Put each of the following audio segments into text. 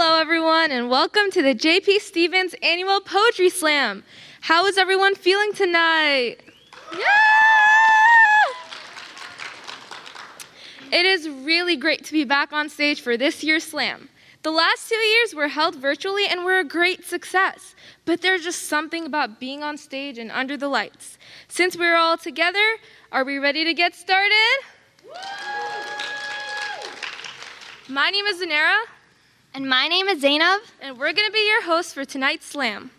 Hello, everyone, and welcome to the J.P. Stevens Annual Poetry Slam. How is everyone feeling tonight? Yeah! It is really great to be back on stage for this year's slam. The last 2 years were held virtually and were a great success, but there's just something about being on stage and under the lights. Since we're all together, are we ready to get started? My name is Zanera. And my name is Zainab. And we're going to be your hosts for tonight's slam.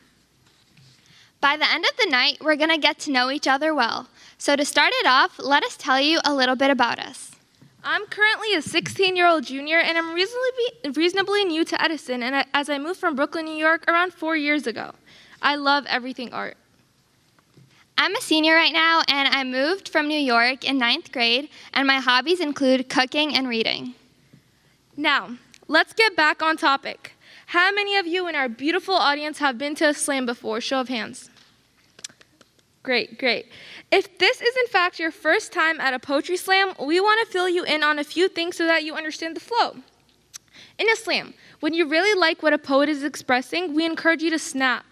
By the end of the night, we're going to get to know each other well. So to start it off, let us tell you a little bit about us. I'm currently a 16-year-old junior, and I'm reasonably new to Edison, and as I moved from Brooklyn, New York around 4 years ago. I love everything art. I'm a senior right now, and I moved from New York in 9th grade, and my hobbies include cooking and reading. Now, let's get back on topic. How many of you in our beautiful audience have been to a slam before? Show of hands. Great, great. If this is in fact your first time at a poetry slam, we want to fill you in on a few things so that you understand the flow. In a slam, when you really like what a poet is expressing, we encourage you to snap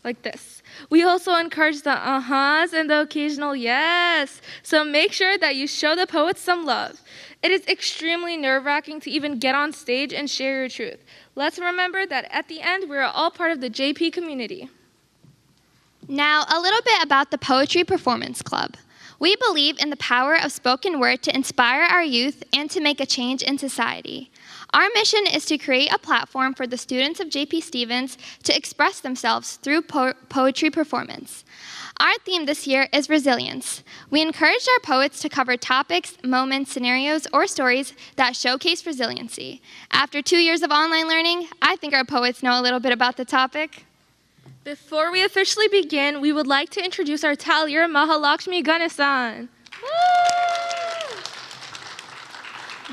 like this. We also encourage the uh-huhs and the occasional yes. So make sure that you show the poets some love. It is extremely nerve-wracking to even get on stage and share your truth. Let's remember that at the end, we're all part of the JP community. Now, a little bit about the Poetry Performance Club. We believe in the power of spoken word to inspire our youth and to make a change in society. Our mission is to create a platform for the students of J.P. Stevens to express themselves through poetry performance. Our theme this year is resilience. We encouraged our poets to cover topics, moments, scenarios, or stories that showcase resiliency. After 2 years of online learning, I think our poets know a little bit about the topic. Before we officially begin, we would like to introduce our tallier, Mahalakshmi Ganesan.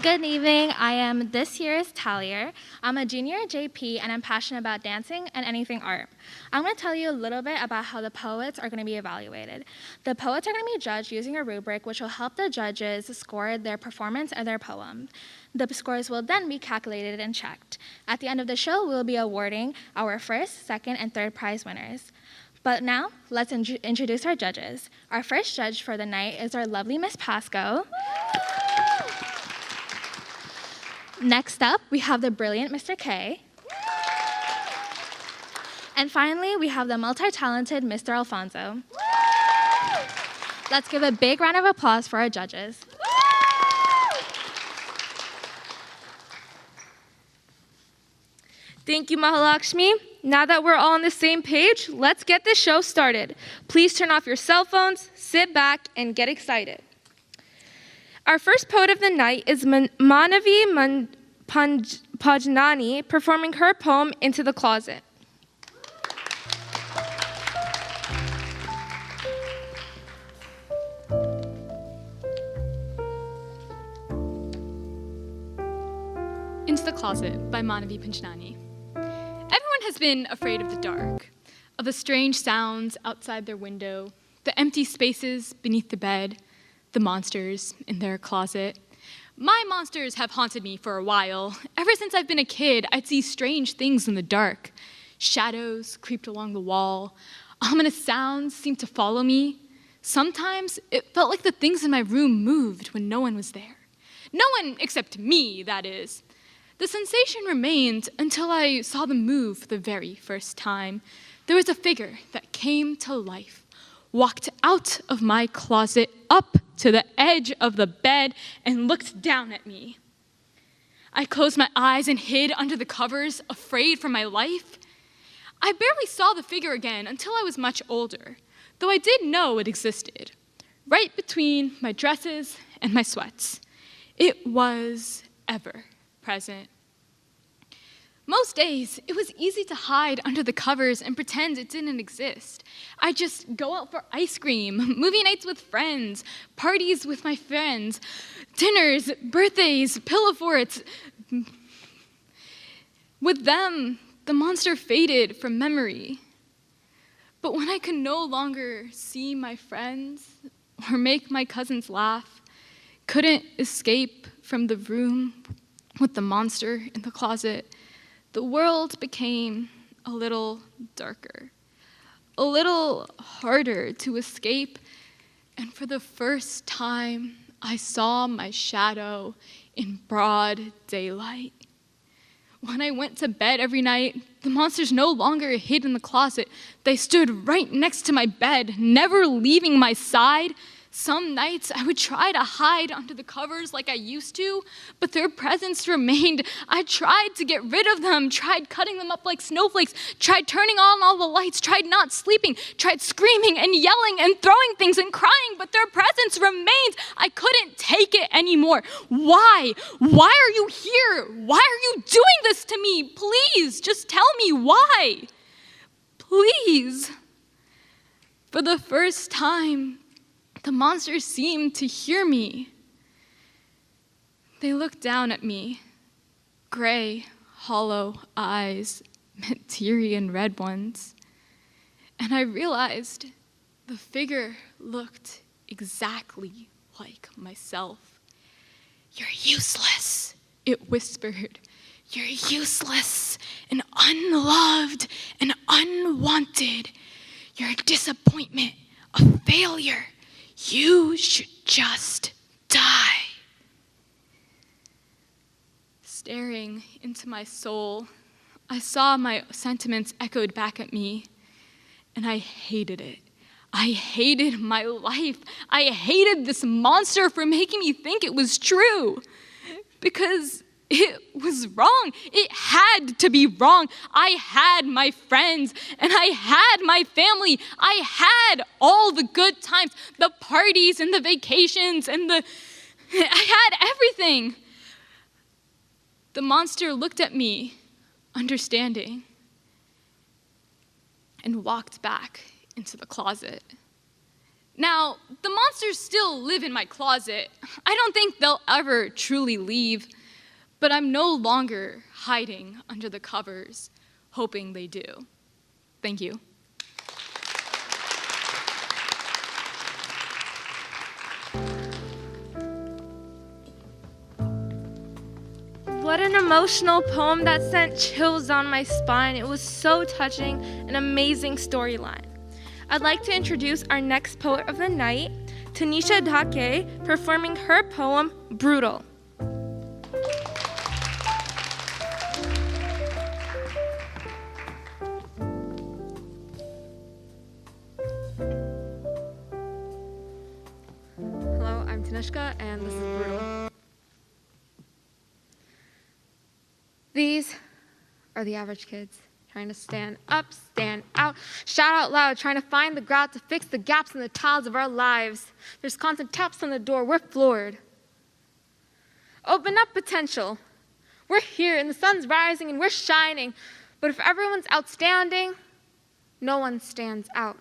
Good evening. I am this year's tallier. I'm a junior at JP, and I'm passionate about dancing and anything art. I'm going to tell you a little bit about how the poets are going to be evaluated. The poets are going to be judged using a rubric which will help the judges score their performance and their poem. The scores will then be calculated and checked. At the end of the show, we will be awarding our first, second, and third prize winners. But now, let's introduce our judges. Our first judge for the night is our lovely Miss Pasco. Next up, we have the brilliant Mr. K. And finally, we have the multi-talented Mr. Alfonso. Let's give a big round of applause for our judges. Thank you, Mahalakshmi. Now that we're all on the same page, let's get this show started. Please turn off your cell phones, sit back, and get excited. Our first poet of the night is Manavi Pajnani performing her poem, Into the Closet. Into the Closet by Manavi Panjnani. Everyone has been afraid of the dark, of the strange sounds outside their window, the empty spaces beneath the bed, the monsters in their closet. My monsters have haunted me for a while. Ever since I've been a kid, I'd see strange things in the dark. Shadows creeped along the wall. Ominous sounds seemed to follow me. Sometimes it felt like the things in my room moved when no one was there. No one except me, that is. The sensation remained until I saw them move for the very first time. There was a figure that came to life, walked out of my closet, up to the edge of the bed, and looked down at me. I closed my eyes and hid under the covers, afraid for my life. I barely saw the figure again until I was much older, though I did know it existed, right between my dresses and my sweats. It was ever present. Most days, it was easy to hide under the covers and pretend it didn't exist. I'd just go out for ice cream, movie nights with friends, parties with my friends, dinners, birthdays, pillow forts. With them, the monster faded from memory. But when I could no longer see my friends or make my cousins laugh, couldn't escape from the room with the monster in the closet, the world became a little darker, a little harder to escape, and for the first time, I saw my shadow in broad daylight. When I went to bed every night, the monsters no longer hid in the closet. They stood right next to my bed, never leaving my side. Some nights I would try to hide under the covers like I used to, but their presence remained. I tried to get rid of them, tried cutting them up like snowflakes, tried turning on all the lights, tried not sleeping, tried screaming and yelling and throwing things and crying, but their presence remained. I couldn't take it anymore. Why? Why are you here? Why are you doing this to me? Please, just tell me why. Please. For the first time, the monsters seemed to hear me. They looked down at me, gray, hollow eyes, teary and red ones. And I realized the figure looked exactly like myself. "You're useless," it whispered. "You're useless and unloved and unwanted. You're a disappointment, a failure. You should just die." Staring into my soul, I saw my sentiments echoed back at me, and I hated it. I hated my life. I hated this monster for making me think it was true, because it was wrong. It had to be wrong. I had my friends, and I had my family. I had all the good times, the parties and the vacations, and I had everything. The monster looked at me, understanding, and walked back into the closet. Now, the monsters still live in my closet. I don't think they'll ever truly leave. But I'm no longer hiding under the covers, hoping they do. Thank you. What an emotional poem that sent chills down my spine. It was so touching, an amazing storyline. I'd like to introduce our next poet of the night, Tanisha Dake, performing her poem, Brutal. And this is Brutal. These are the average kids trying to stand up, stand out, shout out loud, trying to find the grout to fix the gaps in the tiles of our lives. There's constant taps on the door. We're floored. Open up potential. We're here and the sun's rising and we're shining. But if everyone's outstanding, no one stands out.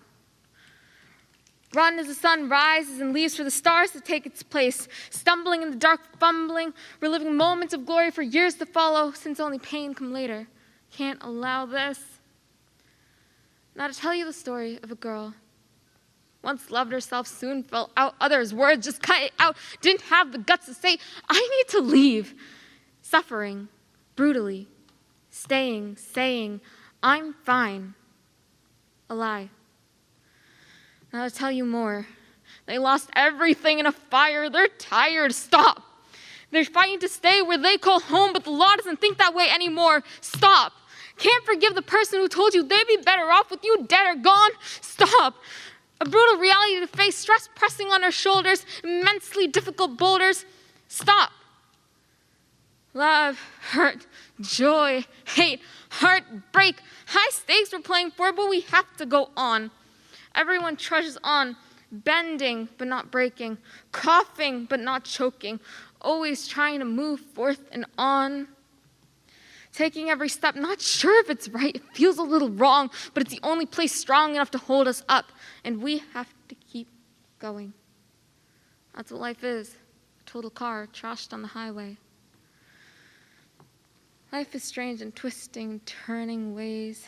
Run as the sun rises and leaves for the stars to take its place, stumbling in the dark, fumbling, reliving moments of glory for years to follow, since only pain come later. Can't allow this. Now to tell you the story of a girl. Once loved herself, soon fell out, others' words just cut it out, didn't have the guts to say, I need to leave. Suffering, brutally, staying, saying, I'm fine. A lie. Now to tell you more, they lost everything in a fire. They're tired. Stop. They're fighting to stay where they call home, but the law doesn't think that way anymore. Stop. Can't forgive the person who told you they'd be better off with you dead or gone. Stop. A brutal reality to face, stress pressing on our shoulders, immensely difficult boulders. Stop. Love, hurt, joy, hate, heartbreak. High stakes we're playing for, but we have to go on. Everyone trudges on, bending but not breaking, coughing but not choking, always trying to move forth and on. Taking every step, not sure if it's right, it feels a little wrong, but it's the only place strong enough to hold us up, and we have to keep going. That's what life is, a total car trashed on the highway. Life is strange and twisting, turning ways.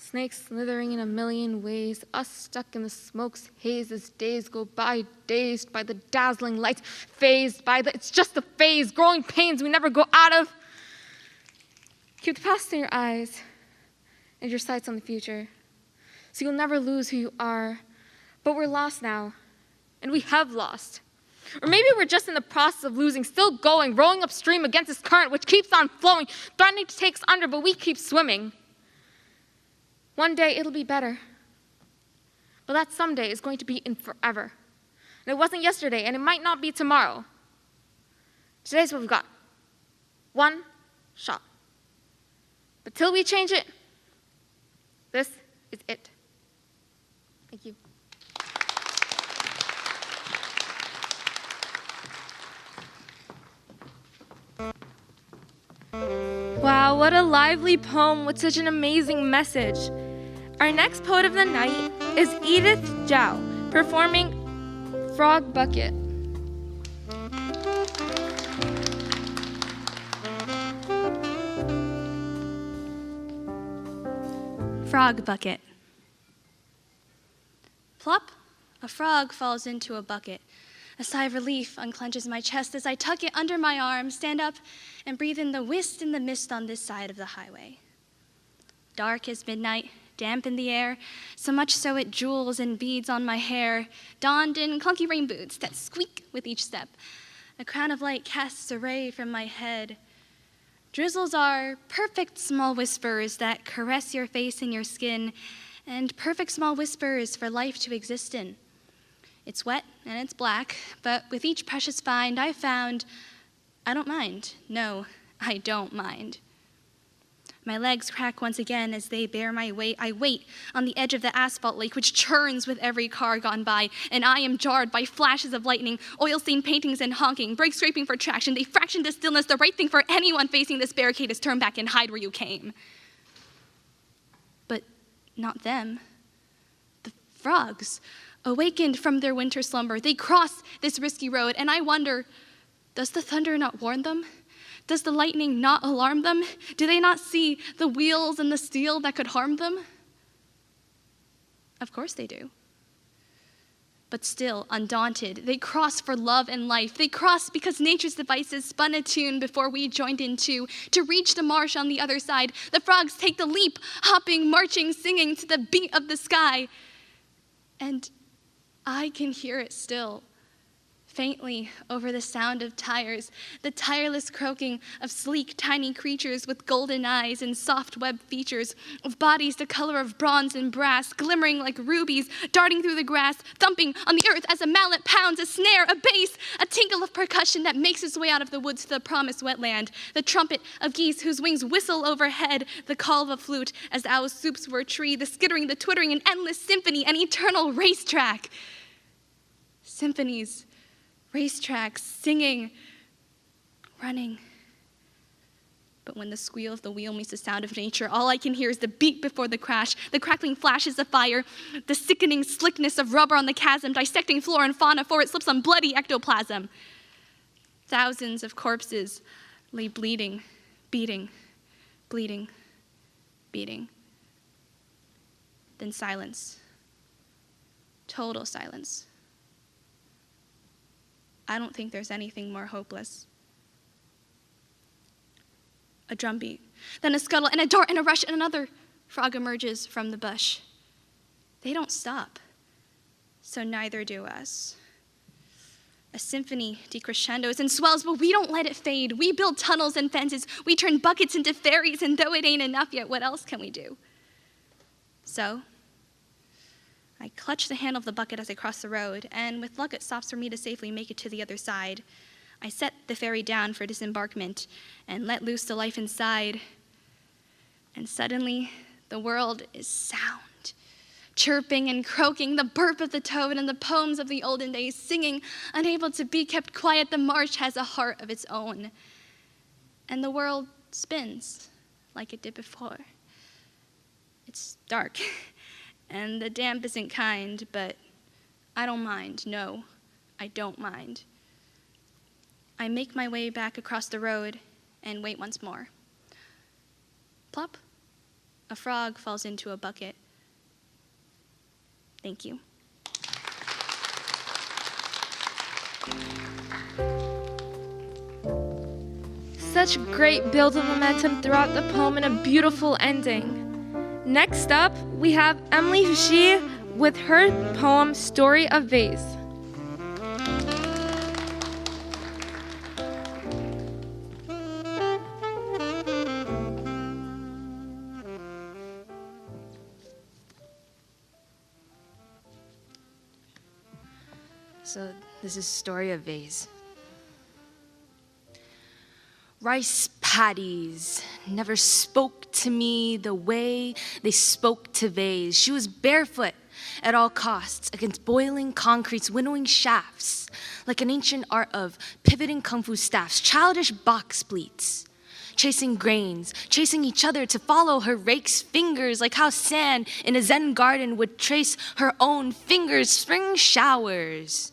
Snakes slithering in a million ways, us stuck in the smoke's haze as days go by, dazed by the dazzling lights, phased by it's just a phase, growing pains we never go out of. Keep the past in your eyes and your sights on the future, so you'll never lose who you are. But we're lost now, and we have lost. Or maybe we're just in the process of losing, still going, rowing upstream against this current which keeps on flowing, threatening to take us under, but we keep swimming. One day it'll be better. But that someday is going to be in forever. And it wasn't yesterday, and it might not be tomorrow. Today's what we've got. One shot. But till we change it, this is it. Thank you. Wow, what a lively poem with such an amazing message. Our next poet of the night is Edith Zhao, performing Frog Bucket. Frog bucket. Plop, a frog falls into a bucket. A sigh of relief unclenches my chest as I tuck it under my arm, stand up, and breathe in the whist and the mist on this side of the highway. Dark as midnight, damp in the air, so much so it jewels and beads on my hair, donned in clunky rain boots that squeak with each step. A crown of light casts a ray from my head. Drizzles are perfect small whispers that caress your face and your skin, and perfect small whispers for life to exist in. It's wet and it's black, but with each precious find I found, I don't mind. No, I don't mind. My legs crack once again as they bear my weight. I wait on the edge of the asphalt lake, which churns with every car gone by, and I am jarred by flashes of lightning, oil-stained paintings and honking, brakes scraping for traction. They fraction to stillness. The right thing for anyone facing this barricade is turn back and hide where you came. But not them. The frogs. Awakened from their winter slumber, they cross this risky road, and I wonder, does the thunder not warn them? Does the lightning not alarm them? Do they not see the wheels and the steel that could harm them? Of course they do. But still, undaunted, they cross for love and life. They cross because nature's devices spun a tune before we joined in too. To reach the marsh on the other side, the frogs take the leap, hopping, marching, singing to the beat of the sky. And I can hear it still, faintly over the sound of tires, the tireless croaking of sleek, tiny creatures with golden eyes and soft web features, of bodies the color of bronze and brass, glimmering like rubies, darting through the grass, thumping on the earth as a mallet pounds, a snare, a bass, a tinkle of percussion that makes its way out of the woods to the promised wetland, the trumpet of geese whose wings whistle overhead, the call of a flute as owls swoops for a tree, the skittering, the twittering, an endless symphony, an eternal racetrack. Symphonies, racetracks, singing, running. But when the squeal of the wheel meets the sound of nature, all I can hear is the beat before the crash, the crackling flashes of fire, the sickening slickness of rubber on the chasm, dissecting flora and fauna for it slips on bloody ectoplasm. Thousands of corpses lay bleeding, beating, bleeding, beating. Then silence. Total silence. I don't think there's anything more hopeless. A drumbeat, then a scuttle, and a dart, and a rush, and another frog emerges from the bush. They don't stop, so neither do us. A symphony decrescendos and swells, but we don't let it fade. We build tunnels and fences. We turn buckets into ferries, and though it ain't enough yet, what else can we do? So, I clutch the handle of the bucket as I cross the road, and with luck it stops for me to safely make it to the other side. I set the ferry down for disembarkment and let loose the life inside. And suddenly, the world is sound. Chirping and croaking, the burp of the toad and the poems of the olden days, singing, unable to be kept quiet, the marsh has a heart of its own. And the world spins like it did before. It's dark. And the damp isn't kind, but I don't mind. No, I don't mind. I make my way back across the road and wait once more. Plop, a frog falls into a bucket. Thank you. such great build of momentum throughout the poem and a beautiful ending. Next up, we have Emily Hushi with her poem, Story of Vase. So this is Story of Vase. Rice paddies never spoke to me the way they spoke to Vase. She was barefoot at all costs against boiling concrete's winnowing shafts, like an ancient art of pivoting kung fu staffs, childish box pleats, chasing grains, chasing each other to follow her rake's fingers, like how sand in a Zen garden would trace her own fingers. Spring showers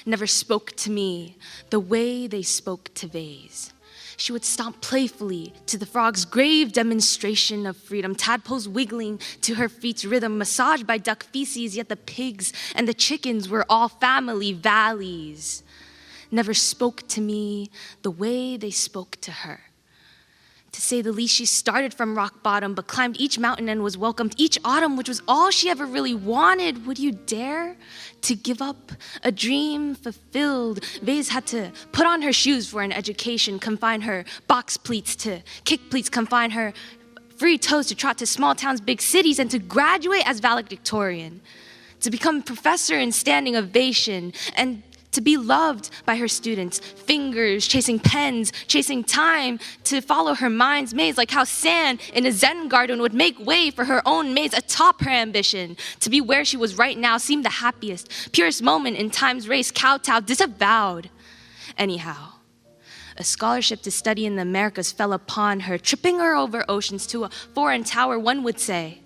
never spoke to me the way they spoke to Vase. She would stomp playfully to the frog's grave demonstration of freedom, tadpoles wiggling to her feet's rhythm, massaged by duck feces, yet the pigs and the chickens were all family. Valleys never spoke to me the way they spoke to her. To say the least, she started from rock bottom, but climbed each mountain and was welcomed each autumn, which was all she ever really wanted. Would you dare to give up a dream fulfilled? Vase had to put on her shoes for an education, confine her box pleats to kick pleats, confine her free toes to trot to small towns, big cities, and to graduate as valedictorian, to become professor in standing ovation, and to be loved by her students, fingers chasing pens, chasing time, to follow her mind's maze, like how sand in a Zen garden would make way for her own maze atop her ambition. To be where she was right now seemed the happiest, purest moment in time's race, kowtowed, disavowed. Anyhow, a scholarship to study in the Americas fell upon her, tripping her over oceans to a foreign tower, one would say.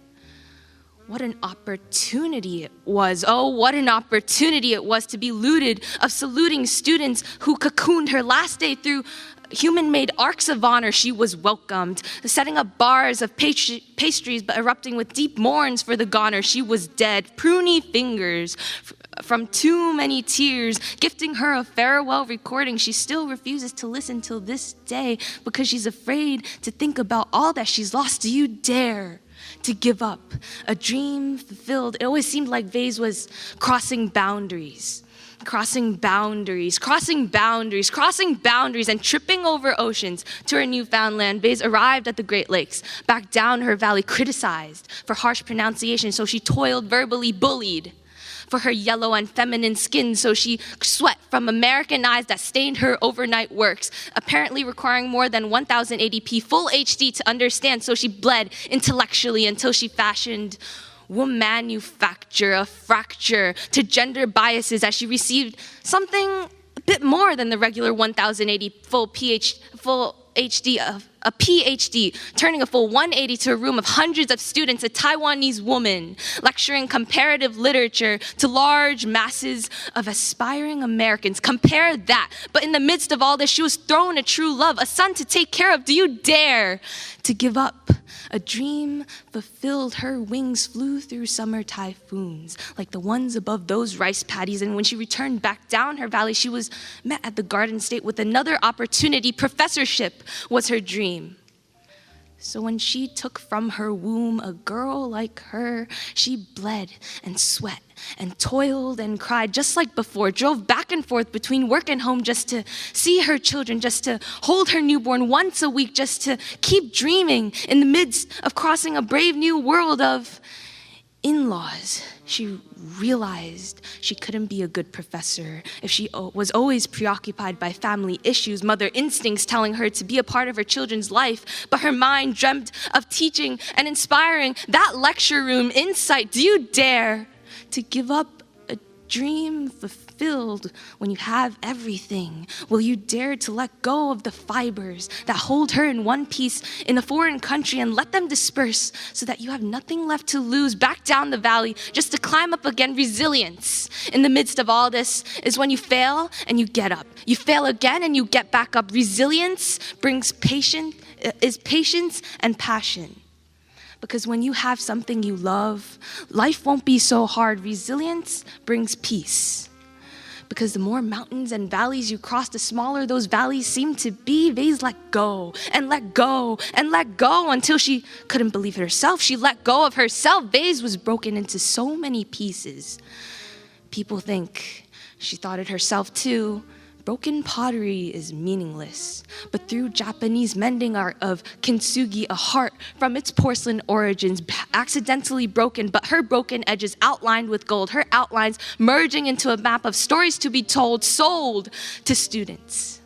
What an opportunity it was. Oh, what an opportunity it was to be looted of saluting students who cocooned her. Last day through human-made arcs of honor, she was welcomed, setting up bars of pastries but erupting with deep mourns for the goner. She was dead, pruny fingers from too many tears, gifting her a farewell recording. She still refuses to listen till this day because she's afraid to think about all that she's lost. Do you dare to give up a dream fulfilled? It always seemed like Vase was crossing boundaries, and tripping over oceans to her newfound land. Vase arrived at the Great Lakes, back down her valley, criticized for harsh pronunciation, so she toiled verbally, bullied for her yellow and feminine skin, so she sweat from American eyes that stained her overnight works, apparently requiring more than 1080p full HD to understand, so she bled intellectually until she fashioned womanufacture, a fracture to gender biases as she received something a bit more than the regular 1080 full HD of a PhD, turning a full 180 to a room of hundreds of students, a Taiwanese woman lecturing comparative literature to large masses of aspiring Americans. Compare that. But in the midst of all this, she was thrown a true love, a son to take care of. Do you dare to give up a dream fulfilled? Her wings flew through summer typhoons, like the ones above those rice paddies. And when she returned back down her valley, she was met at the Garden State with another opportunity. Professorship was her dream. So when she took from her womb a girl like her, she bled and sweat and toiled and cried just like before, drove back and forth between work and home just to see her children, just to hold her newborn once a week, just to keep dreaming in the midst of crossing a brave new world of in-laws. She realized she couldn't be a good professor if she was always preoccupied by family issues, mother instincts telling her to be a part of her children's life, but her mind dreamt of teaching and inspiring. That lecture room insight, do you dare to give up a dream fulfilled when you have everything? Will you dare to let go of the fibers that hold her in one piece in a foreign country and let them disperse so that you have nothing left to lose? Back down the valley just to climb up again. Resilience in the midst of all this is when you fail and you get up. You fail again and you get back up. Resilience brings patience and passion. Because when you have something you love, life won't be so hard. Resilience brings peace. because the more mountains and valleys you cross, the smaller those valleys seem to be. Vase let go and let go and let go until she couldn't believe it herself. She let go of herself. Vase was broken into so many pieces. People think she thought it herself too. Broken pottery is meaningless, but through Japanese mending art of kintsugi, a heart from its porcelain origins, accidentally broken, but her broken edges outlined with gold, her outlines merging into a map of stories to be told, sold to students.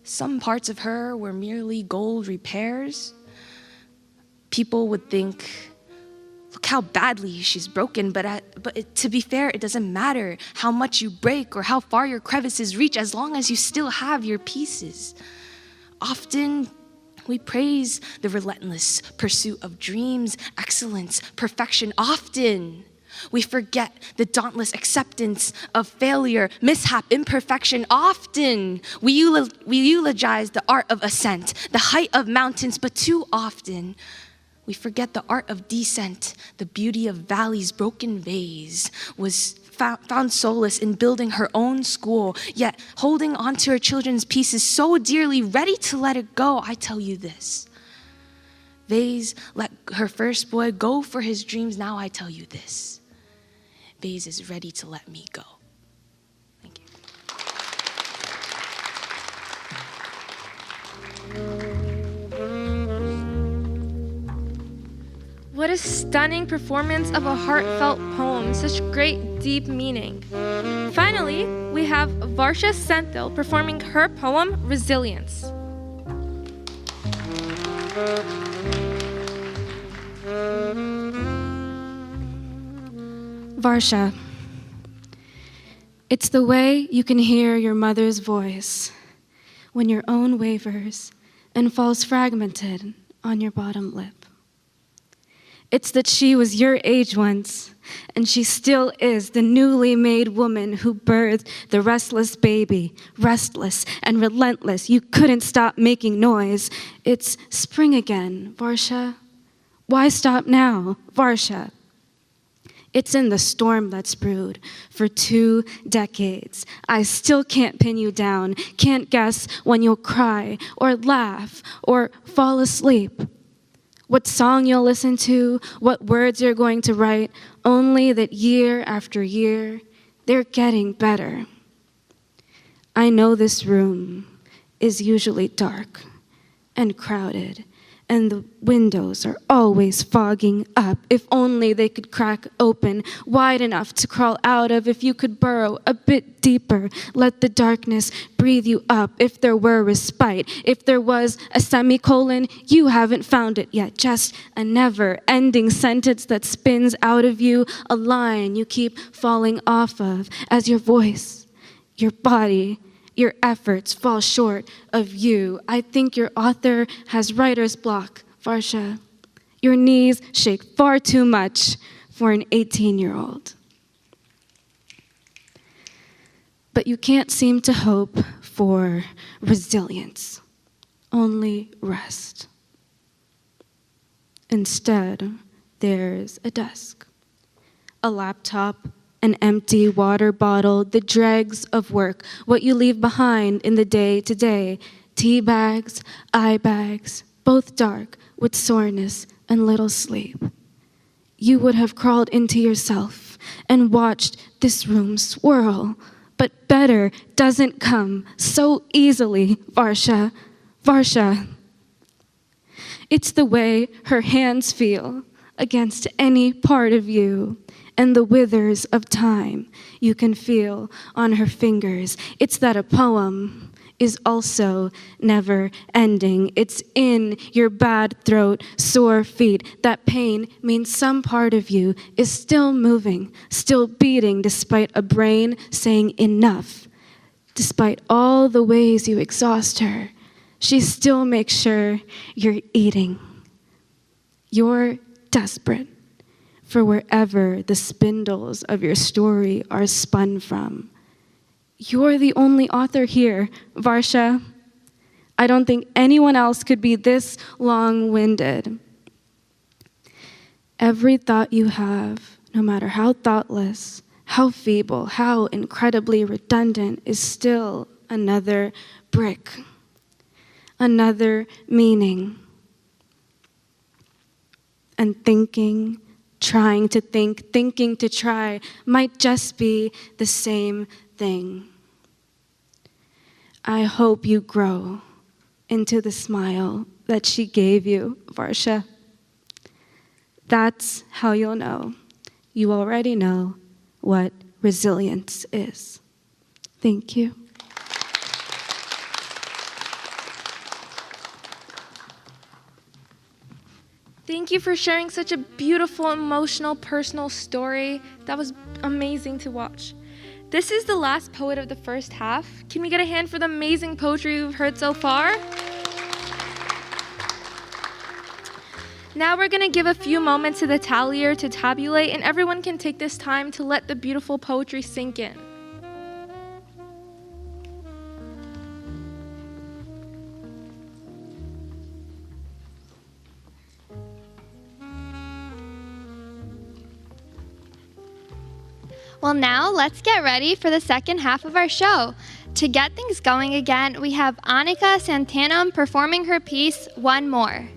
Some parts of her were merely gold repairs. People would think, look how badly she's broken, to be fair, it doesn't matter how much you break or how far your crevices reach as long as you still have your pieces. Often, we praise the relentless pursuit of dreams, excellence, perfection. Often, we forget the dauntless acceptance of failure, mishap, imperfection. Often, we eulogize the art of ascent, the height of mountains, but too often, we forget the art of descent, the beauty of valleys. Broken Vase was found solace in building her own school, yet holding onto her children's pieces so dearly, ready to let it go. I tell you this, Vase let her first boy go for his dreams. Now I tell you this, Vase is ready to let me go. Thank you. What a stunning performance of a heartfelt poem, such great deep meaning. Finally, we have Varsha Senthil performing her poem, Resilience. Varsha, it's the way you can hear your mother's voice when your own wavers and falls fragmented on your bottom lip. It's that she was your age once, and she still is the newly made woman who birthed the restless baby, restless and relentless. You couldn't stop making noise. It's spring again, Varsha. Why stop now, Varsha? It's in the storm that's brewed for 2 decades. I still can't pin you down, can't guess when you'll cry or laugh or fall asleep. What song you'll listen to, what words you're going to write, only that year after year, they're getting better. I know this room is usually dark and crowded, and the windows are always fogging up. If only they could crack open wide enough to crawl out of. If you could burrow a bit deeper, let the darkness breathe you up. If there were respite, if there was a semicolon, you haven't found it yet. Just a never-ending sentence that spins out of you, a line you keep falling off of as your voice, your body, your efforts fall short of you. I think your author has writer's block, Varsha. Your knees shake far too much for an 18-year-old. But you can't seem to hope for resilience, only rest. Instead, there's a desk, a laptop, an empty water bottle, the dregs of work, what you leave behind in the day-to-day, tea bags, eye bags, both dark with soreness and little sleep. You would have crawled into yourself and watched this room swirl, but better doesn't come so easily, Varsha. Varsha. It's the way her hands feel against any part of you, and the withers of time you can feel on her fingers. It's that a poem is also never ending. It's in your bad throat, sore feet. That pain means some part of you is still moving, still beating, despite a brain saying enough. Despite all the ways you exhaust her, she still makes sure you're eating. You're desperate for wherever the spindles of your story are spun from. You're the only author here, Varsha. I don't think anyone else could be this long-winded. Every thought you have, no matter how thoughtless, How feeble, how incredibly redundant is still another brick, another meaning. And thinking, trying to think, thinking to try might just be the same thing. I hope you grow into the smile that she gave you, Varsha. That's how you'll know. You already know what resilience is. Thank you. Thank you for sharing such a beautiful, emotional, personal story. That was amazing to watch. This is the last poet of the first half. Can we get a hand for the amazing poetry we've heard so far? Now we're going to give a few moments to the tallier to tabulate, and everyone can take this time to let the beautiful poetry sink in. Well, now let's get ready for the second half of our show. To get things going again, we have Annika Santanum performing her piece, One More.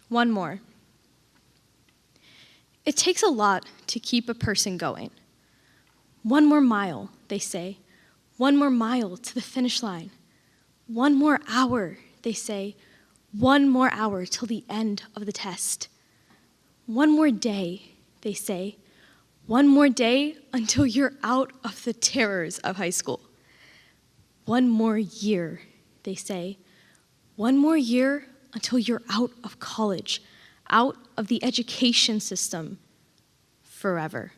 One more. It takes a lot to keep a person going. One more mile, they say. One more mile to the finish line. One more hour, they say. One more hour till the end of the test. One more day, they say. One more day until you're out of the terrors of high school. One more year, they say. One more year until you're out of college, out of the education system forever.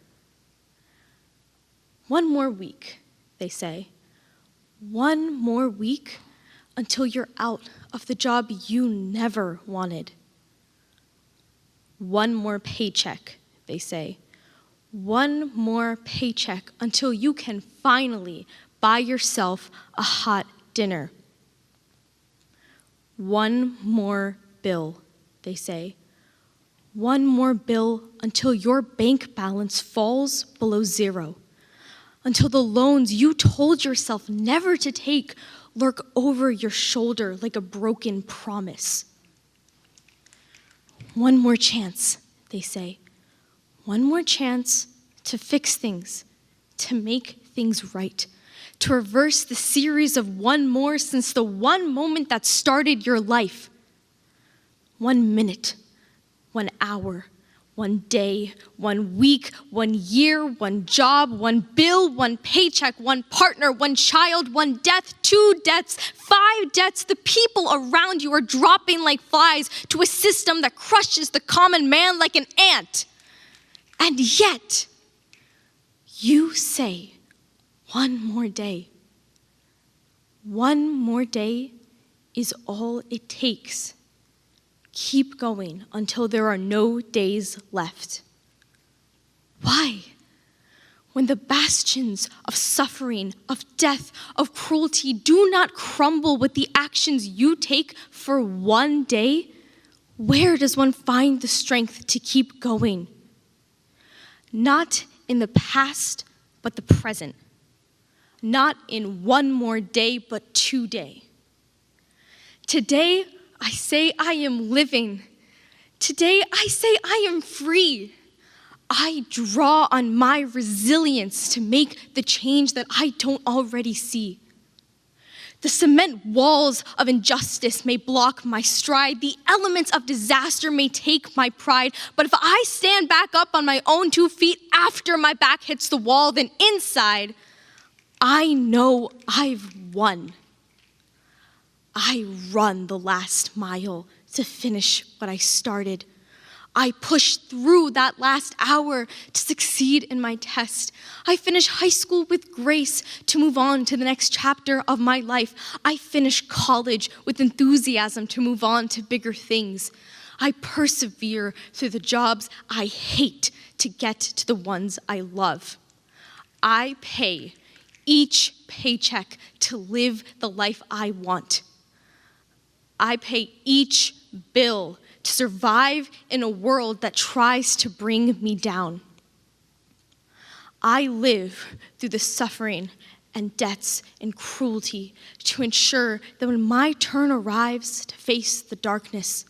One more week, they say. One more week until you're out of the job you never wanted. One more paycheck, they say. One more paycheck until you can finally buy yourself a hot dinner. One more bill, they say. One more bill until your bank balance falls below zero, until the loans you told yourself never to take lurk over your shoulder like a broken promise. One more chance, they say. One more chance to fix things, to make things right, to reverse the series of one more since the one moment that started your life. 1 minute, 1 hour, 1 day, 1 week, 1 year, 1 job, 1 bill, 1 paycheck, 1 partner, 1 child, 1 death, 2 deaths, 5 deaths. The people around you are dropping like flies to a system that crushes the common man like an ant. And yet, you say, 1 more day. 1 more day is all it takes. Keep going until there are no days left. Why? When the bastions of suffering, of death, of cruelty do not crumble with the actions you take for 1 day, where does one find the strength to keep going? Not in the past, but the present. Not in 1 more day, but today. Today, I say I am living. Today, I say I am free. I draw on my resilience to make the change that I don't already see. The cement walls of injustice may block my stride. The elements of disaster may take my pride. But if I stand back up on my own 2 feet after my back hits the wall, then inside, I know I've won. I run the last mile to finish what I started. I pushed through that last hour to succeed in my test. I finished high school with grace to move on to the next chapter of my life. I finished college with enthusiasm to move on to bigger things. I persevere through the jobs I hate to get to the ones I love. I pay each paycheck to live the life I want. I pay each bill to survive in a world that tries to bring me down. I live through the suffering and debts and cruelty to ensure that when my turn arrives to face the darkness,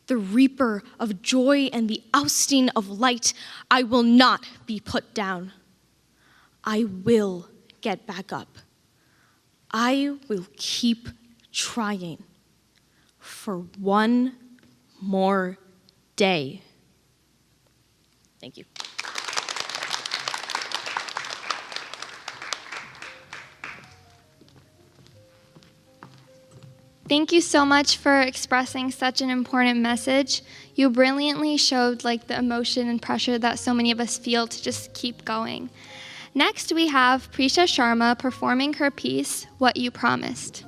the reaper of joy and the ousting of light, I will not be put down. I will get back up. I will keep trying for one more day. Thank you. Thank you so much for expressing such an important message. You brilliantly showed the emotion and pressure that so many of us feel to just keep going. Next, we have Prisha Sharma performing her piece, What You Promised.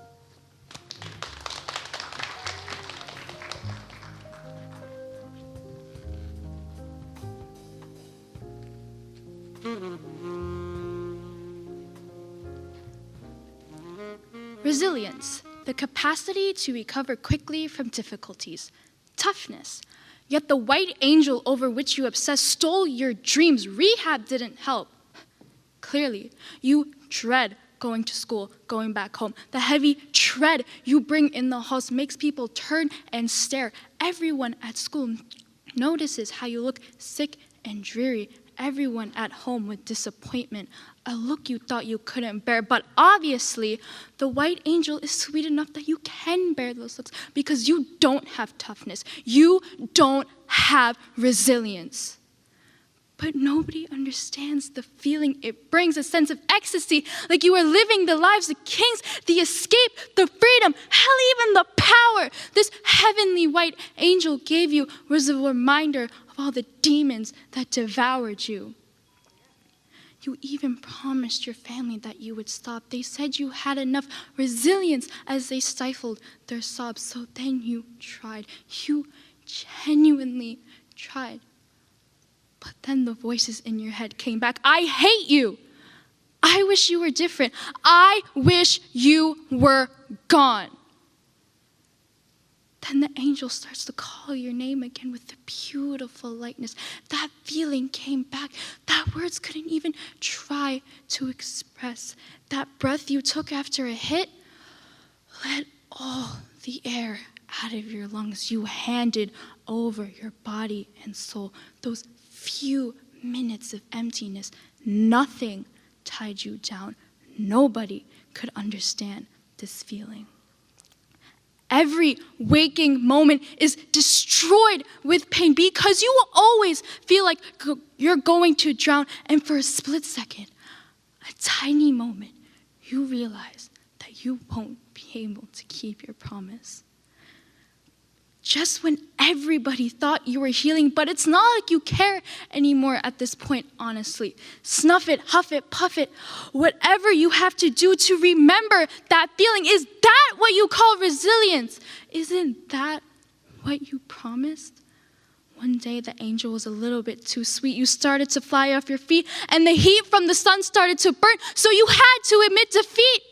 Resilience, the capacity to recover quickly from difficulties. Toughness, yet the white angel over which you obsess stole your dreams. Rehab didn't help. Clearly, you dread going to school, going back home. The heavy tread you bring in the halls makes people turn and stare. Everyone at school notices how you look sick and dreary. Everyone at home with disappointment, a look you thought you couldn't bear. But obviously, the white angel is sweet enough that you can bear those looks because you don't have toughness. You don't have resilience. But nobody understands the feeling it brings, a sense of ecstasy, like you are living the lives of kings, the escape, the freedom, hell, even the power this heavenly white angel gave you was a reminder of all the demons that devoured you. You even promised your family that you would stop. They said you had enough resilience as they stifled their sobs. So then you tried. You genuinely tried. But then the voices in your head came back. I hate you. I wish you were different. I wish you were gone. Then the angel starts to call your name again with the beautiful lightness. That feeling came back that words couldn't even try to express. That breath you took after a hit, let all the air out of your lungs. You handed over your body and soul. Those few minutes of emptiness, nothing tied you down. Nobody could understand this feeling. Every waking moment is destroyed with pain because you will always feel like you're going to drown. And for a split second, a tiny moment, you realize that you won't be able to keep your promise. Just when everybody thought you were healing, but it's not like you care anymore at this point, honestly. Snuff it, huff it, puff it. Whatever you have to do to remember that feeling. Is that what you call resilience? Isn't that what you promised? One day the angel was a little bit too sweet. You started to fly off your feet, and the heat from the sun started to burn, so you had to admit defeat.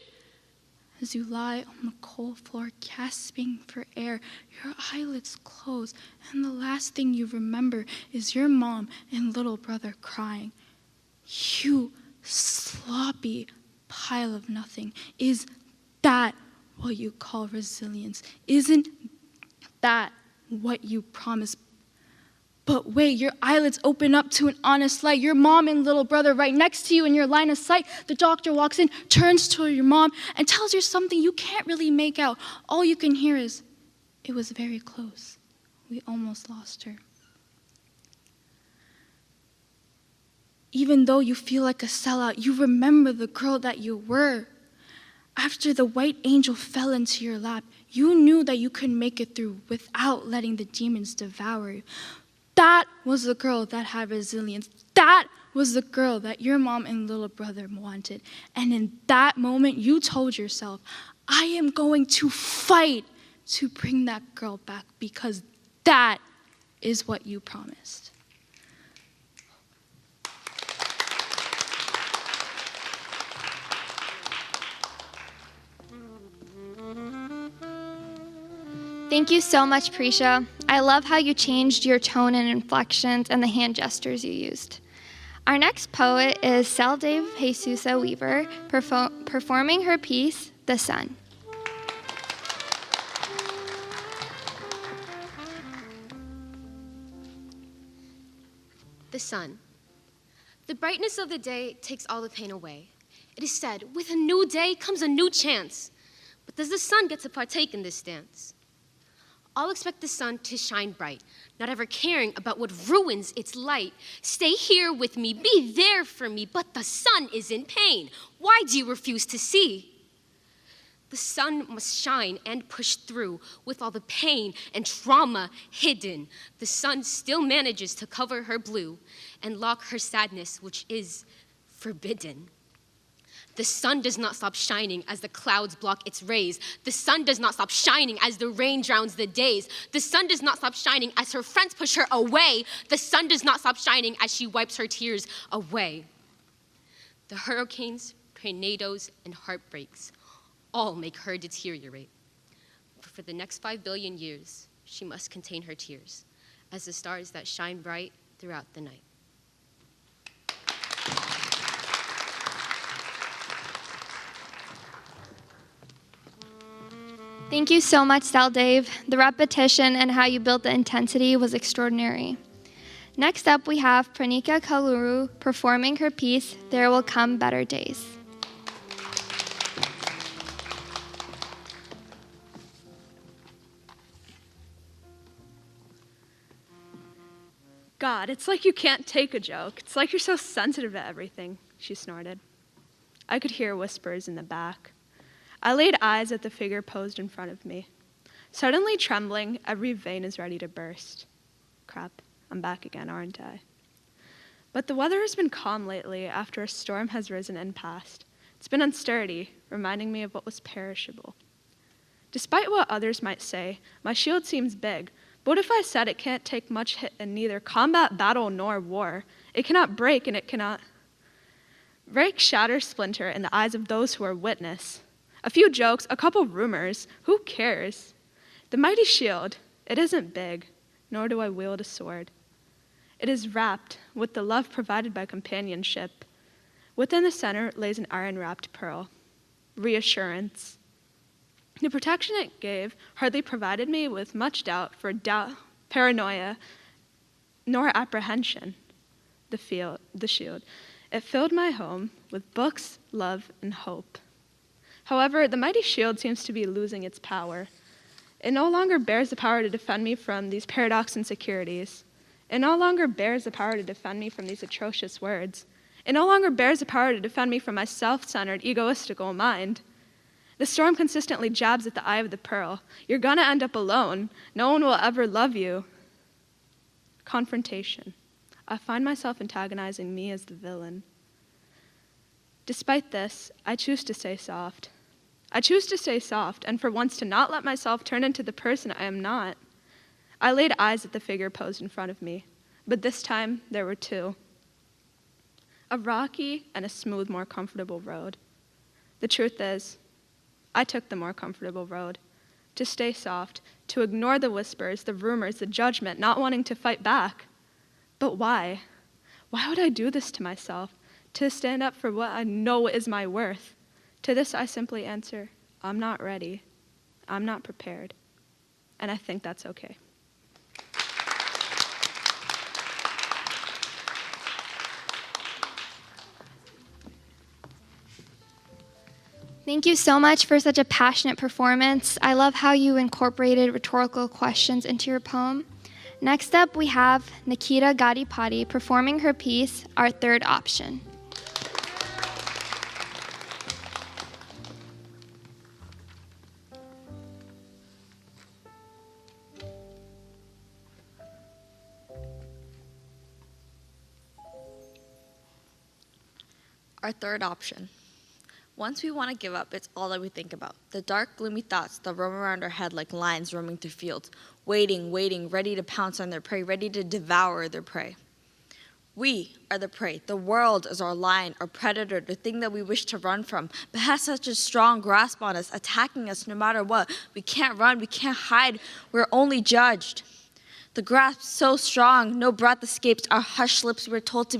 As you lie on the cold floor, gasping for air, your eyelids close, and the last thing you remember is your mom and little brother crying. You sloppy pile of nothing. Is that what you call resilience? Isn't that what you promised? But wait, your eyelids open up to an honest light. Your mom and little brother right next to you in your line of sight. The doctor walks in, turns to your mom, and tells her something you can't really make out. All you can hear is, it was very close. We almost lost her. Even though you feel like a sellout, you remember the girl that you were. After the white angel fell into your lap, you knew that you could make it through without letting the demons devour you. That was the girl that had resilience. That was the girl that your mom and little brother wanted. And in that moment, you told yourself, I am going to fight to bring that girl back because that is what you promised. Thank you so much, Prisha. I love how you changed your tone and inflections and the hand gestures you used. Our next poet is Saldave Jesusa Weaver, performing her piece, The Sun. The sun. The brightness of the day takes all the pain away. It is said, with a new day comes a new chance. But does the sun get to partake in this dance? All expect the sun to shine bright, not ever caring about what ruins its light. Stay here with me, be there for me, but the sun is in pain. Why do you refuse to see? The sun must shine and push through with all the pain and trauma hidden. The sun still manages to cover her blue and lock her sadness, which is forbidden. The sun does not stop shining as the clouds block its rays. The sun does not stop shining as the rain drowns the days. The sun does not stop shining as her friends push her away. The sun does not stop shining as she wipes her tears away. The hurricanes, tornadoes, and heartbreaks all make her deteriorate. But for the next 5 billion years, she must contain her tears as the stars that shine bright throughout the night. Thank you so much, Saldave. The repetition and how you built the intensity was extraordinary. Next up, we have Pranika Kaluru performing her piece, There Will Come Better Days. God, it's like you can't take a joke. It's like you're so sensitive to everything, she snorted. I could hear whispers in the back. I laid eyes at the figure posed in front of me. Suddenly trembling, every vein is ready to burst. Crap, I'm back again, aren't I? But the weather has been calm lately after a storm has risen and passed. It's been unsturdy, reminding me of what was perishable. Despite what others might say, my shield seems big, but what if I said it can't take much hit in neither combat, battle, nor war? It cannot break, and it cannot break, shatter, splinter in the eyes of those who are witness. A few jokes, a couple rumors, who cares? The mighty shield, it isn't big, nor do I wield a sword. It is wrapped with the love provided by companionship. Within the center lays an iron-wrapped pearl, reassurance. The protection it gave hardly provided me with much doubt, paranoia, nor apprehension. The shield. It filled my home with books, love, and hope. However, the mighty shield seems to be losing its power. It no longer bears the power to defend me from these paradox insecurities. It no longer bears the power to defend me from these atrocious words. It no longer bears the power to defend me from my self-centered, egoistical mind. The storm consistently jabs at the eye of the pearl. You're gonna end up alone. No one will ever love you. Confrontation. I find myself antagonizing me as the villain. Despite this, I choose to stay soft. I choose to stay soft, and for once to not let myself turn into the person I am not. I laid eyes at the figure posed in front of me, but this time there were two. A rocky and a smooth, more comfortable road. The truth is, I took the more comfortable road, to stay soft, to ignore the whispers, the rumors, the judgment, not wanting to fight back. But why? Why would I do this to myself? To stand up for what I know is my worth? To this I simply answer, I'm not ready. I'm not prepared. And I think that's okay. Thank you so much for such a passionate performance. I love how you incorporated rhetorical questions into your poem. Next up, we have Nikita Gadipati performing her piece, Our Third Option. Our third option. Once we want to give up, it's all that we think about. The dark, gloomy thoughts that roam around our head like lions roaming through fields, waiting, ready to pounce on their prey, ready to devour their prey. We are the prey. The world is our lion, our predator, the thing that we wish to run from, but has such a strong grasp on us, attacking us no matter what. We can't run, we can't hide, we're only judged. The grasp so strong, no breath escapes our hushed lips. We are told to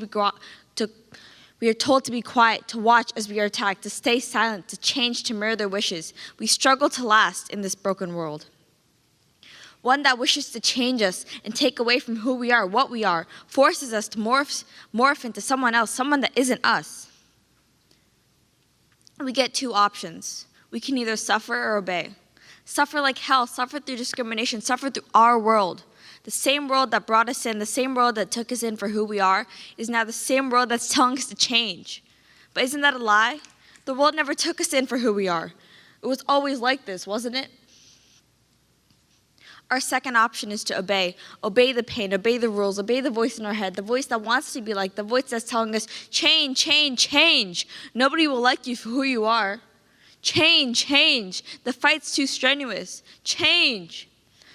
be quiet, to watch as we are attacked, to stay silent, to change, to mirror their wishes. We struggle to last in this broken world. One that wishes to change us and take away from who we are, what we are, forces us to morph into someone else, someone that isn't us. We get two options. We can either suffer or obey. Suffer like hell, suffer through discrimination, suffer through our world. The same world that brought us in, the same world that took us in for who we are, is now the same world that's telling us to change. But isn't that a lie? The world never took us in for who we are. It was always like this, wasn't it? Our second option is to obey. Obey the pain, obey the rules, obey the voice in our head, the voice that wants to be like, the voice that's telling us, change, change, change. Nobody will like you for who you are. Change, change. The fight's too strenuous. Change.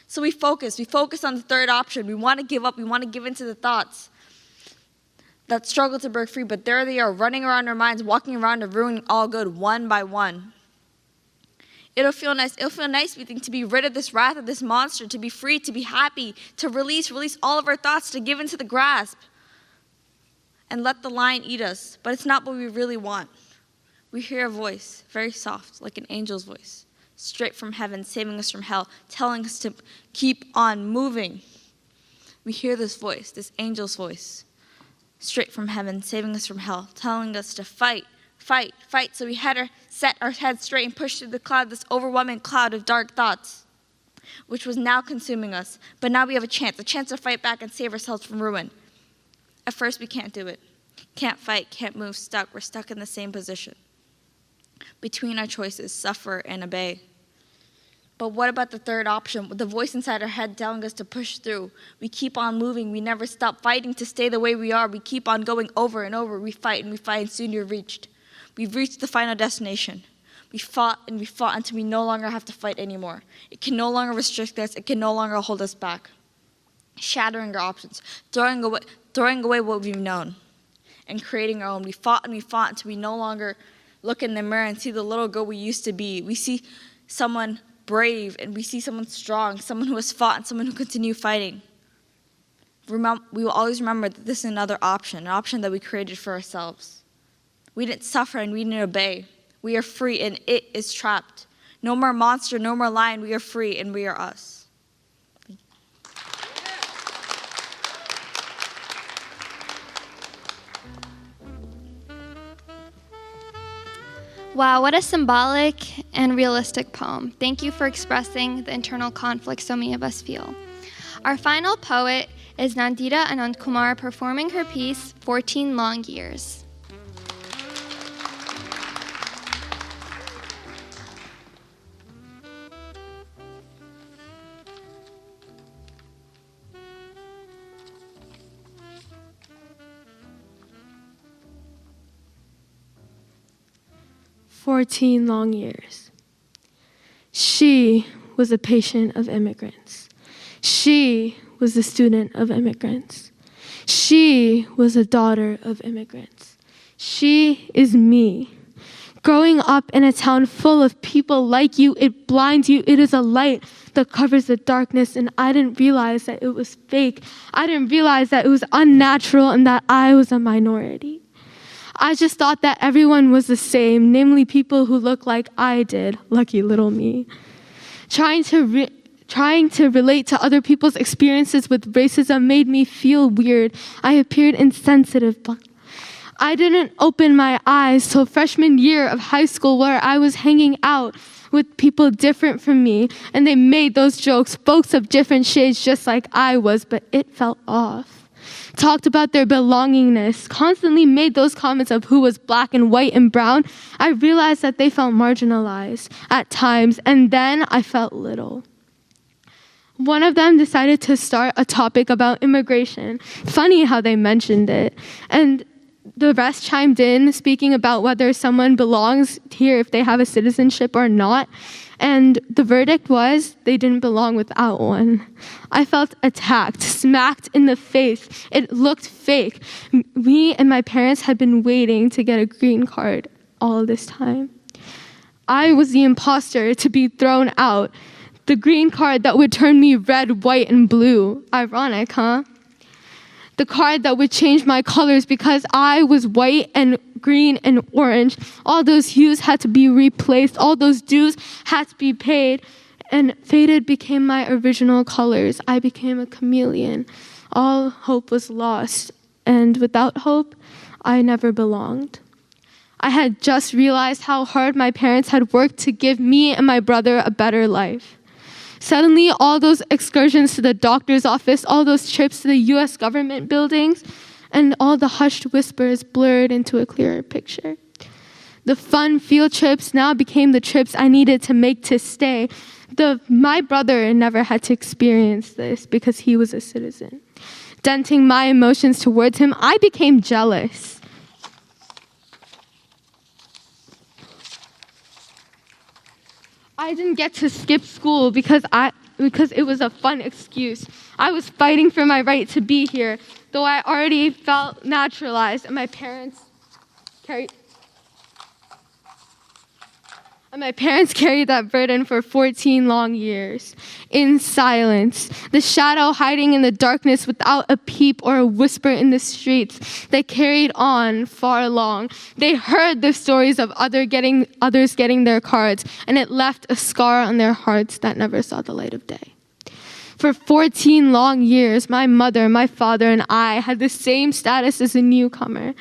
So we focus on the third option. We want to give up, we want to give in to the thoughts that struggle to break free, but there they are, running around our minds, walking around and ruining all good one by one. It'll feel nice, we think, to be rid of this wrath of this monster, to be free, to be happy, to release all of our thoughts, to give into the grasp and let the lion eat us. But it's not what we really want. We hear a voice, very soft, like an angel's voice, straight from heaven, saving us from hell, telling us to keep on moving. We hear this voice, this angel's voice, straight from heaven, saving us from hell, telling us to fight, fight, fight. So we had set our heads straight and pushed through the cloud, this overwhelming cloud of dark thoughts, which was now consuming us. But now we have a chance to fight back and save ourselves from ruin. At first, we can't do it. Can't fight, can't move, stuck. We're stuck in the same position. Between our choices, suffer and obey. But what about the third option? With the voice inside our head telling us to push through. We keep on moving. We never stop fighting to stay the way we are. We keep on going over and over. We fight, and soon you're reached. We've reached the final destination. We fought until we no longer have to fight anymore. It can no longer restrict us. It can no longer hold us back. Shattering our options, throwing away what we've known, and creating our own. We fought until we no longer look in the mirror and see the little girl we used to be. We see someone brave, and we see someone strong, someone who has fought, and someone who continues fighting. We will always remember that this is another option, an option that we created for ourselves. We didn't suffer and we didn't obey. We are free and it is trapped. No more monster, no more lion. We are free and we are us. Wow, what a symbolic and realistic poem. Thank you for expressing the internal conflict so many of us feel. Our final poet is Nandita Anandkumar performing her piece, 14 Long Years. Long years. She was a patient of immigrants. She was a student of immigrants. She was a daughter of immigrants. She is me. Growing up in a town full of people like you, it blinds you. It is a light that covers the darkness, and I didn't realize that it was fake. I didn't realize that it was unnatural and that I was a minority. I just thought that everyone was the same, namely people who look like I did, lucky little me. Trying to relate to other people's experiences with racism made me feel weird. I appeared insensitive. I didn't open my eyes till freshman year of high school, where I was hanging out with people different from me, and they made those jokes, folks of different shades just like I was, but it felt off. Talked about their belongingness, constantly made those comments of who was black and white and brown. I realized that they felt marginalized at times, and then I felt little. One of them decided to start a topic about immigration. Funny how they mentioned it. And the rest chimed in, speaking about whether someone belongs here, if they have a citizenship or not. And the verdict was they didn't belong without one. I felt attacked, smacked in the face. It looked fake. Me and my parents had been waiting to get a green card all this time. I was the imposter to be thrown out. The green card that would turn me red, white, and blue. Ironic, huh? The card that would change my colors because I was white and green and orange. All those hues had to be replaced. All those dues had to be paid. And faded became my original colors. I became a chameleon. All hope was lost. And without hope, I never belonged. I had just realized how hard my parents had worked to give me and my brother a better life. Suddenly, all those excursions to the doctor's office, all those trips to the US government buildings, and all the hushed whispers blurred into a clearer picture. The fun field trips now became the trips I needed to make to stay. My brother never had to experience this because he was a citizen. Denting my emotions towards him, I became jealous. I didn't get to skip school because it was a fun excuse. I was fighting for my right to be here, though I already felt naturalized, and my parents carried that burden for 14 long years, in silence, the shadow hiding in the darkness without a peep or a whisper in the streets. They carried on far along. They heard the stories of others getting their cards, and it left a scar on their hearts that never saw the light of day. For 14 long years, my mother, my father, and I had the same status as a newcomer,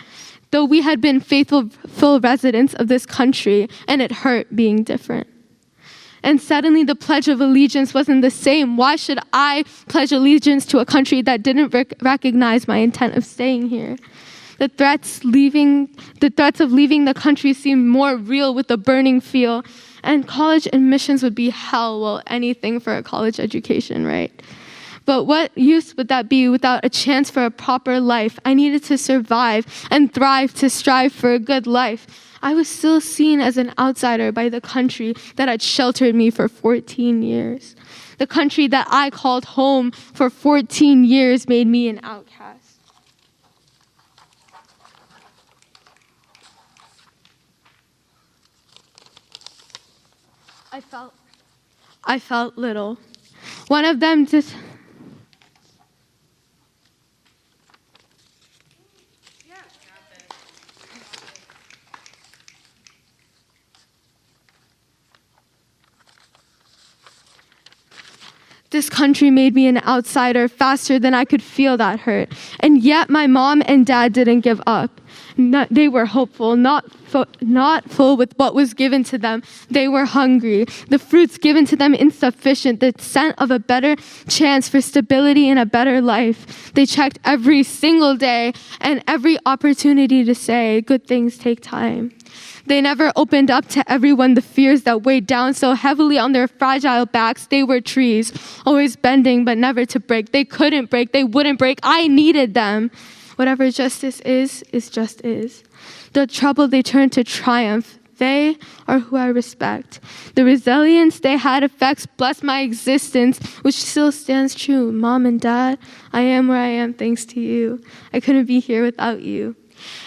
though we had been faithful residents of this country, and it hurt being different. And suddenly the Pledge of Allegiance wasn't the same. Why should I pledge allegiance to a country that didn't recognize my intent of staying here? The threats of leaving the country seemed more real with the burning feel, and college admissions would be hell, well, anything for a college education, right? But what use would that be without a chance for a proper life? I needed to survive and thrive to strive for a good life. I was still seen as an outsider by the country that had sheltered me for 14 years. The country that I called home for 14 years made me an outcast. I felt little. One of them just... This country made me an outsider faster than I could feel that hurt. And yet my mom and dad didn't give up. They were hopeful, not full with what was given to them. They were hungry. The fruits given to them insufficient. The scent of a better chance for stability and a better life. They checked every single day and every opportunity to say, good things take time. They never opened up to everyone the fears that weighed down so heavily on their fragile backs. They were trees, always bending but never to break. They couldn't break, they wouldn't break. I needed them. Whatever justice is just is. The trouble they turned to triumph. They are who I respect. The resilience they had affects bless my existence, which still stands true. Mom and Dad, I am where I am thanks to you. I couldn't be here without you.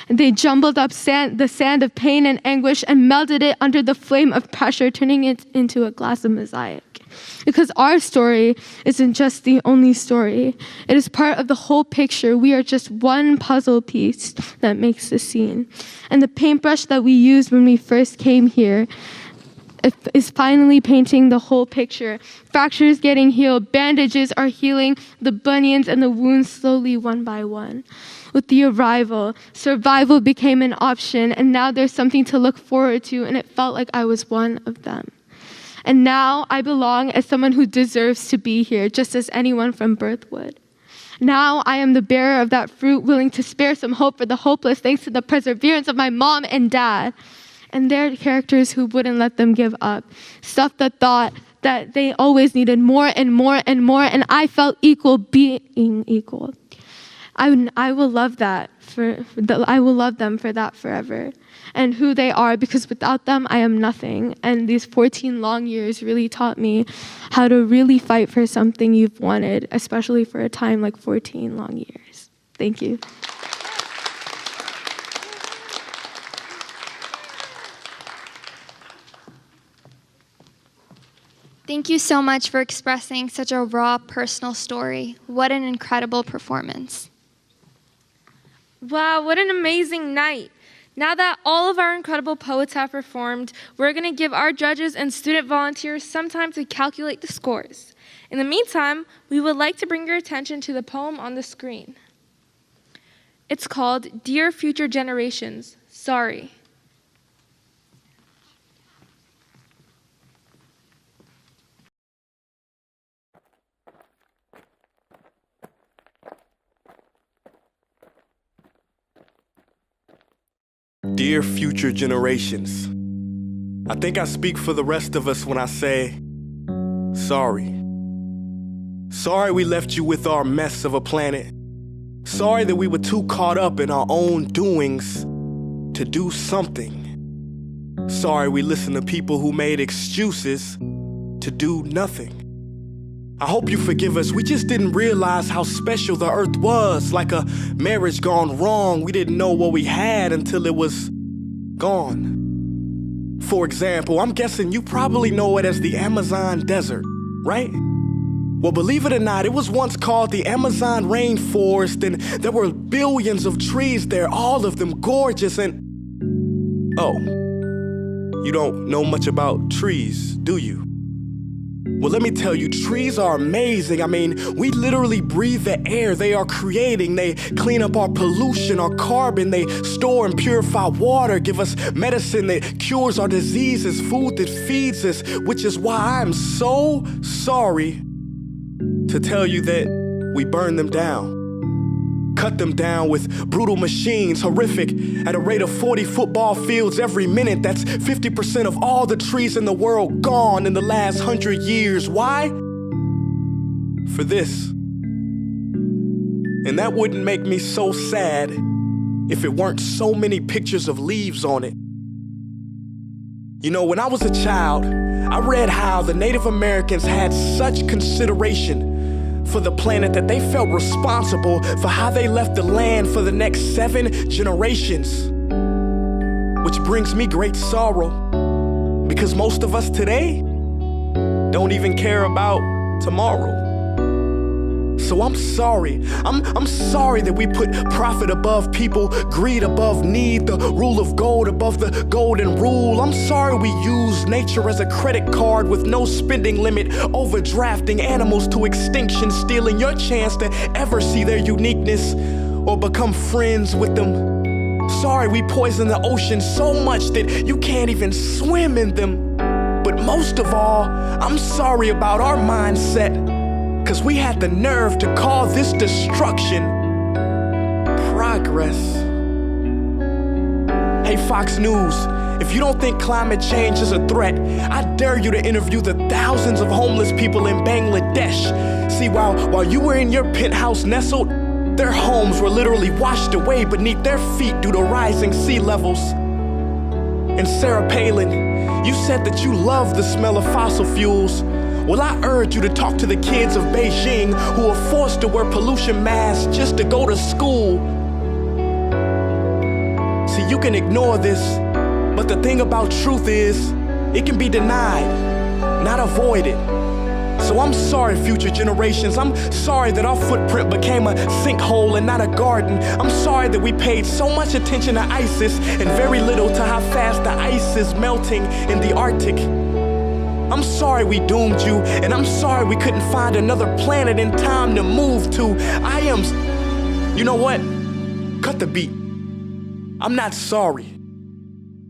And they jumbled up the sand of pain and anguish and melted it under the flame of pressure, turning it into a glass of mosaic. Because our story isn't just the only story. It is part of the whole picture. We are just one puzzle piece that makes the scene. And the paintbrush that we used when we first came here is finally painting the whole picture. Fractures getting healed, bandages are healing the bunions and the wounds slowly one by one. With the arrival, survival became an option, and now there's something to look forward to, and it felt like I was one of them. And now I belong as someone who deserves to be here, just as anyone from birth would. Now I am the bearer of that fruit, willing to spare some hope for the hopeless, thanks to the perseverance of my mom and dad. And their characters who wouldn't let them give up. Stuff that thought that they always needed more and more and more, and I felt equal being equal. I will love that I will love them for that forever, and who they are, because without them I am nothing. And these 14 long years really taught me how to really fight for something you've wanted, especially for a time like 14 long years. Thank you. Thank you so much for expressing such a raw, personal story. What an incredible performance. Wow, what an amazing night. Now that all of our incredible poets have performed, we're going to give our judges and student volunteers some time to calculate the scores. In the meantime, we would like to bring your attention to the poem on the screen. It's called Dear Future Generations, Sorry. Dear future generations, I think I speak for the rest of us when I say, sorry. Sorry we left you with our mess of a planet. Sorry that we were too caught up in our own doings to do something. Sorry we listened to people who made excuses to do nothing. I hope you forgive us. We just didn't realize how special the earth was. Like a marriage gone wrong, we didn't know what we had until it was gone. For example, I'm guessing you probably know it as the Amazon desert, right? Well, believe it or not, it was once called the Amazon rainforest, and there were billions of trees there, all of them gorgeous. And oh, you don't know much about trees, do you? Well, let me tell you, trees are amazing. I mean, we literally breathe the air they are creating. They clean up our pollution, our carbon. They store and purify water, give us medicine that cures our diseases, food that feeds us, which is why I'm so sorry to tell you that we burn them down. Cut them down with brutal machines, horrific, at a rate of 40 football fields every minute. That's 50% of all the trees in the world gone in the last 100 years. Why? For this. And that wouldn't make me so sad if it weren't so many pictures of leaves on it. You know, when I was a child, I read how the Native Americans had such consideration for the planet that they felt responsible for how they left the land for the next 7 generations. Which brings me great sorrow, because most of us today don't even care about tomorrow. So I'm sorry. I'm sorry that we put profit above people, greed above need, the rule of gold above the golden rule. I'm sorry we use nature as a credit card with no spending limit, overdrafting animals to extinction, stealing your chance to ever see their uniqueness or become friends with them. Sorry we poison the ocean so much that you can't even swim in them. But most of all, I'm sorry about our mindset, 'cause we had the nerve to call this destruction progress. Hey Fox News, if you don't think climate change is a threat, I dare you to interview the thousands of homeless people in Bangladesh. See, while you were in your penthouse nestled, their homes were literally washed away beneath their feet due to rising sea levels. And Sarah Palin, you said that you love the smell of fossil fuels. Well, I urge you to talk to the kids of Beijing who are forced to wear pollution masks just to go to school. See, you can ignore this, but the thing about truth is, it can be denied, not avoided. So I'm sorry, future generations. I'm sorry that our footprint became a sinkhole and not a garden. I'm sorry that we paid so much attention to ISIS and very little to how fast the ice is melting in the Arctic. I'm sorry we doomed you, and I'm sorry we couldn't find another planet in time to move to. You know what? Cut the beat. I'm not sorry.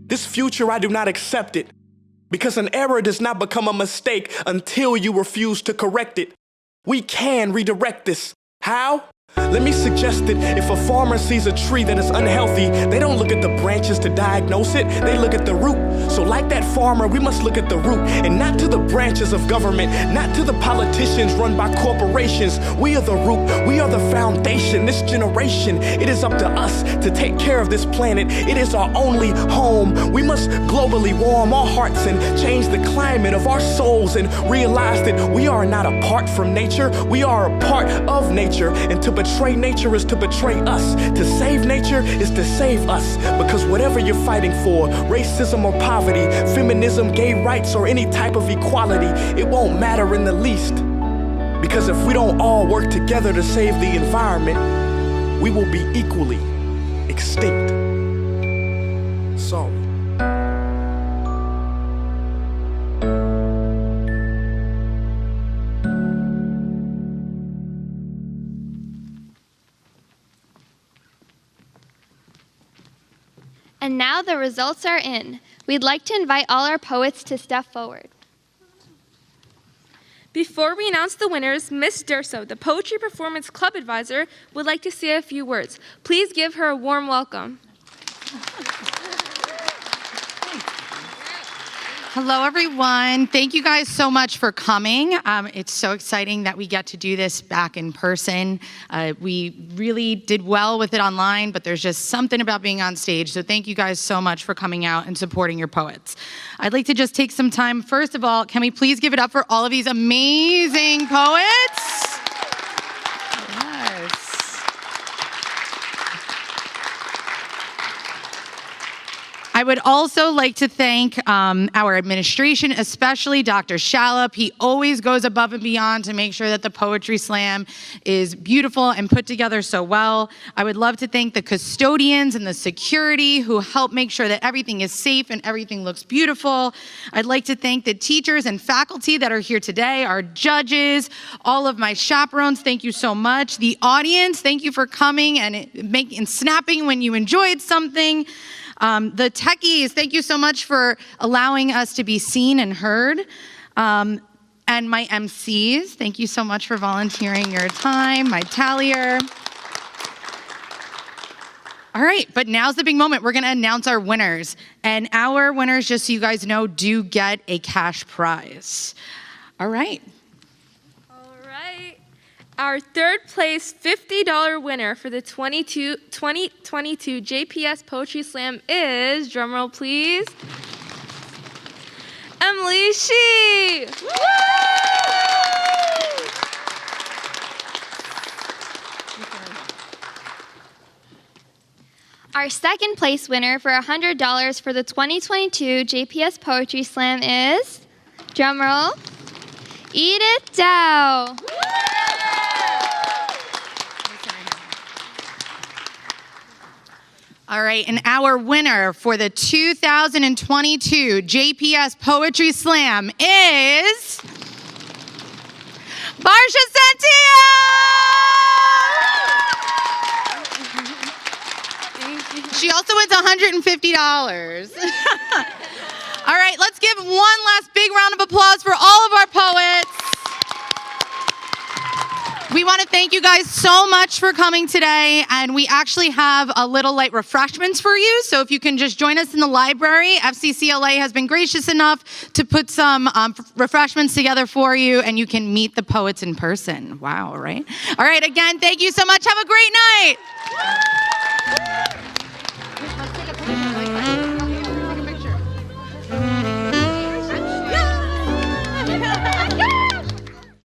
This future, I do not accept it, because an error does not become a mistake until you refuse to correct it. We can redirect this. How? Let me suggest that if a farmer sees a tree that is unhealthy, they don't look at the branches to diagnose it. They look at the root. So like that farmer, we must look at the root and not to the branches of government, not to the politicians run by corporations. We are the root. We are the foundation. This generation, it is up to us to take care of this planet. It is our only home. We must globally warm our hearts and change the climate of our souls and realize that we are not apart from nature. We are a part of nature. And to betray nature is to betray us. To save nature is to save us. Because whatever you're fighting for, racism or poverty, feminism, gay rights, or any type of equality, it won't matter in the least. Because if we don't all work together to save the environment, we will be equally extinct. Sorry. And now the results are in. We'd like to invite all our poets to step forward. Before we announce the winners, Miss Durso, the Poetry Performance Club advisor, would like to say a few words. Please give her a warm welcome. Hello, everyone. Thank you guys so much for coming. It's so exciting that we get to do this back in person. We really did well with it online, but there's just something about being on stage. So thank you guys so much for coming out and supporting your poets. I'd like to just take some time. First of all, can we please give it up for all of these amazing poets? Yes. I would also like to thank our administration, especially Dr. Shalop. He always goes above and beyond to make sure that the Poetry Slam is beautiful and put together so well. I would love to thank the custodians and the security who help make sure that everything is safe and everything looks beautiful. I'd like to thank the teachers and faculty that are here today, our judges, all of my chaperones, thank you so much. The audience, thank you for coming and snapping when you enjoyed something. The techies, thank you so much for allowing us to be seen and heard. And my MCs, thank you so much for volunteering your time, my tallier. All right, but now's the big moment. We're gonna announce our winners. And our winners, just so you guys know, do get a cash prize. All right. Our third place $50 winner for the 2022 JPS Poetry Slam is, drumroll please, Emily Shee. Our second place winner for $100 for the 2022 JPS Poetry Slam is, drumroll, Edith Dow. All right, and our winner for the 2022 JPS Poetry Slam is Barsha Santillo! She also wins $150. All right, let's give one last big round of applause for all of our poets. We want to thank you guys so much for coming today, and we actually have a little light refreshments for you, so if you can just join us in the library. FCCLA has been gracious enough to put some refreshments together for you, and you can meet the poets in person. Wow, right? All right, again, thank you so much. Have a great night.